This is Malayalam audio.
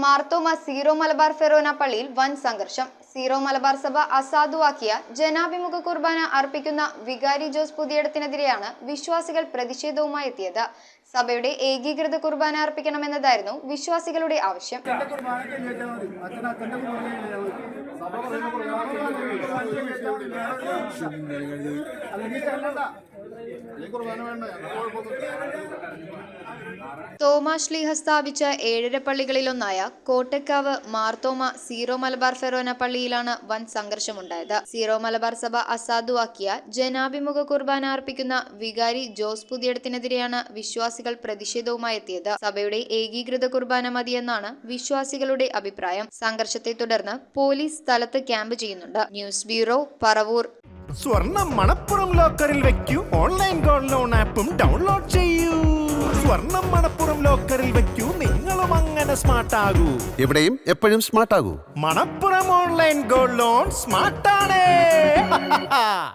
മാർത്തോമ സീറോ മലബാർ ഫെറോന പള്ളിയിൽ വൻ സംഘർഷം. സീറോ മലബാർ സഭ അസാധുവാക്കിയ ജനാഭിമുഖ കുർബാന അർപ്പിക്കുന്ന വികാരി ജോസ് പുതിയടത്തിനെതിരെയാണ് വിശ്വാസികൾ പ്രതിഷേധവുമായി എത്തിയത്. സഭയുടെ ഏകീകൃത കുർബാന അർപ്പിക്കണമെന്നതായിരുന്നു വിശ്വാസികളുടെ ആവശ്യം. തോമാശ്ലീഹ സ്ഥാപിച്ച 7 പള്ളികളിലൊന്നായ കോട്ടക്കാവ് മാർത്തോമ സീറോ മലബാർ ഫെറോന പള്ളിയിലാണ് വൻ സംഘർഷമുണ്ടായത്. സീറോ മലബാർ സഭ അസാധുവാക്കിയ ജനാഭിമുഖ കുർബാന അർപ്പിക്കുന്ന വികാരി ജോസ് പുതിയടത്തിനെതിരെയാണ് വിശ്വാസികൾ പ്രതിഷേധവുമായി എത്തിയത്. സഭയുടെ ഏകീകൃത കുർബാന മതിയെന്നാണ് വിശ്വാസികളുടെ അഭിപ്രായം. സംഘർഷത്തെ തുടർന്ന് പോലീസ് സ്ഥലത്ത് ക്യാമ്പ് ചെയ്യുന്നുണ്ട്. News bureau, Paravur. സ്വർണം മണപ്പുറം ലോക്കറിൽ വെക്കൂ. ഓൺലൈൻ ഗോൾഡ് ലോൺ ആപ്പും ഡൗൺലോഡ് ചെയ്യൂ. സ്വർണം മണപ്പുറം ലോക്കറിൽ വെക്കൂ. നിങ്ങളും അങ്ങനെ സ്മാർട്ട് ആകൂ. എവിടെയും എപ്പോഴും സ്മാർട്ട് ആകൂ. Manappuram online gold loan smart ആണ്.